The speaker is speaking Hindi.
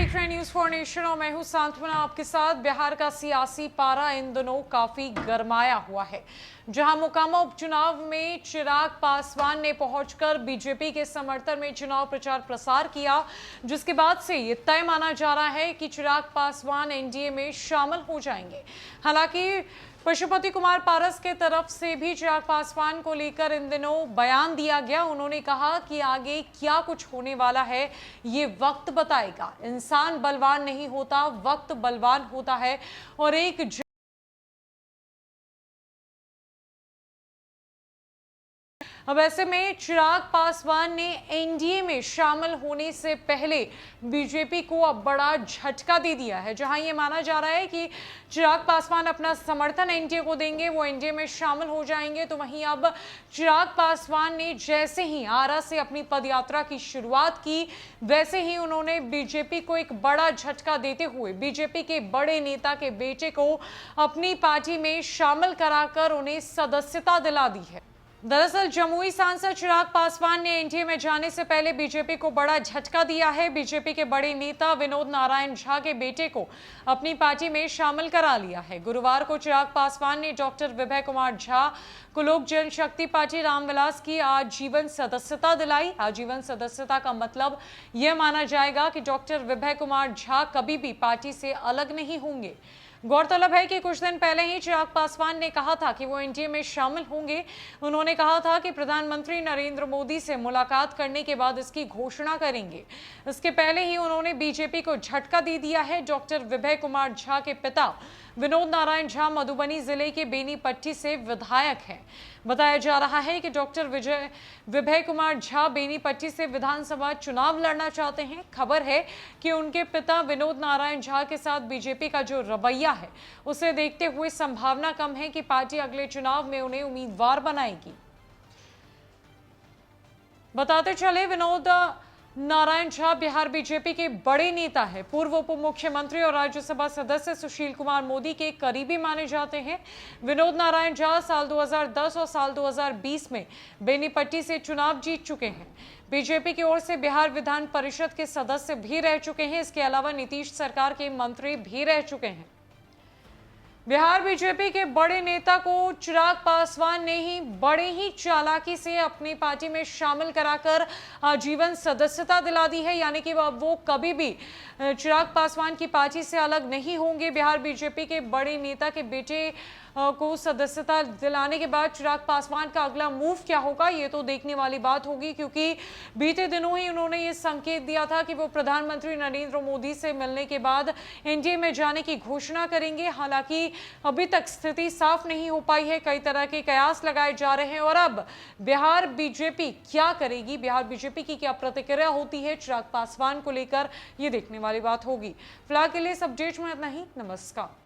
देख रहे हैं न्यूज फॉर नेशन और मैं हूं सांत्वना आपके साथ। बिहार का सियासी पारा इन दिनों काफी गरमाया हुआ है, जहां मोकामा उपचुनाव में चिराग पासवान ने पहुंचकर बीजेपी के समर्थन में चुनाव प्रचार प्रसार किया, जिसके बाद से ये तय माना जा रहा है कि चिराग पासवान एनडीए में शामिल हो जाएंगे। हालांकि पशुपति कुमार पारस के तरफ से भी चिराग पासवान को लेकर इन दिनों बयान दिया गया। उन्होंने कहा कि आगे क्या कुछ होने वाला है ये वक्त बताएगा। इंसान बलवान नहीं होता, वक्त बलवान होता है। और एक अब ऐसे में चिराग पासवान ने एनडीए में शामिल होने से पहले बीजेपी को अब बड़ा झटका दे दिया है, जहां ये माना जा रहा है कि चिराग पासवान अपना समर्थन एनडीए को देंगे, वो एनडीए में शामिल हो जाएंगे। तो वहीं अब चिराग पासवान ने जैसे ही आरा से अपनी पदयात्रा की शुरुआत की, वैसे ही उन्होंने बीजेपी को एक बड़ा झटका देते हुए बीजेपी के बड़े नेता के बेटे को अपनी पार्टी में शामिल कराकर उन्हें सदस्यता दिला दी है। दरअसल जमुई सांसद चिराग पासवान ने एनडीए में जाने से पहले बीजेपी को बड़ा झटका दिया है। बीजेपी के बड़े नेता विनोद नारायण झा के बेटे को अपनी पार्टी में शामिल करा लिया है। गुरुवार को चिराग पासवान ने डॉक्टर विभय कुमार झा को लोक जनशक्ति पार्टी रामविलास की आजीवन सदस्यता दिलाई। आजीवन सदस्यता का मतलब यह माना जाएगा कि डॉक्टर विभय कुमार झा कभी भी पार्टी से अलग नहीं होंगे। गौरतलब है कि कुछ दिन पहले ही चिराग पासवान ने कहा था कि वो एनडीए में शामिल होंगे। उन्होंने कहा था कि प्रधानमंत्री नरेंद्र मोदी से मुलाकात करने के बाद इसकी घोषणा करेंगे। इसके पहले ही उन्होंने बीजेपी को झटका दे दिया है। डॉक्टर विभय कुमार झा के पिता विनोद नारायण झा मधुबनी जिले के बेनीपट्टी से विधायक हैं। बताया जा रहा है कि डॉक्टर विभय कुमार झा बेनीपट्टी से विधानसभा चुनाव लड़ना चाहते हैं। खबर है कि उनके पिता विनोद नारायण झा के साथ बीजेपी का जो रवैया है, उसे देखते हुए संभावना कम है कि पार्टी अगले चुनाव में उन्हें उम्मीदवार बनाएगी। बताते चले, विनोद नारायण झा बिहार बीजेपी के बड़े नेता है। पूर्व उप मुख्यमंत्री और राज्यसभा सदस्य सुशील कुमार मोदी के करीबी माने जाते हैं। विनोद नारायण झा साल 2010 और साल 2020 में बेनीपट्टी से चुनाव जीत चुके हैं। बीजेपी की ओर से बिहार विधान परिषद के सदस्य भी रह चुके हैं। इसके अलावा नीतीश सरकार के मंत्री भी रह चुके हैं। बिहार बीजेपी के बड़े नेता को चिराग पासवान ने ही बड़े ही चालाकी से अपनी पार्टी में शामिल कराकर आजीवन सदस्यता दिला दी है, यानी कि वो कभी भी चिराग पासवान की पार्टी से अलग नहीं होंगे। बिहार बीजेपी के बड़े नेता के बेटे को सदस्यता दिलाने के बाद चिराग पासवान का अगला मूव क्या होगा, ये तो देखने वाली बात होगी, क्योंकि बीते दिनों ही उन्होंने ये संकेत दिया था कि वो प्रधानमंत्री नरेंद्र मोदी से मिलने के बाद एनडीए में जाने की घोषणा करेंगे। हालांकि अभी तक स्थिति साफ नहीं हो पाई है, कई तरह के कयास लगाए जा रहे हैं। और अब बिहार बीजेपी क्या करेगी, बिहार बीजेपी की क्या प्रतिक्रिया होती है चिराग पासवान को लेकर, ये देखने वाली बात होगी। फिलहाल के लिए इस अपडेट में इतना ही। नमस्कार।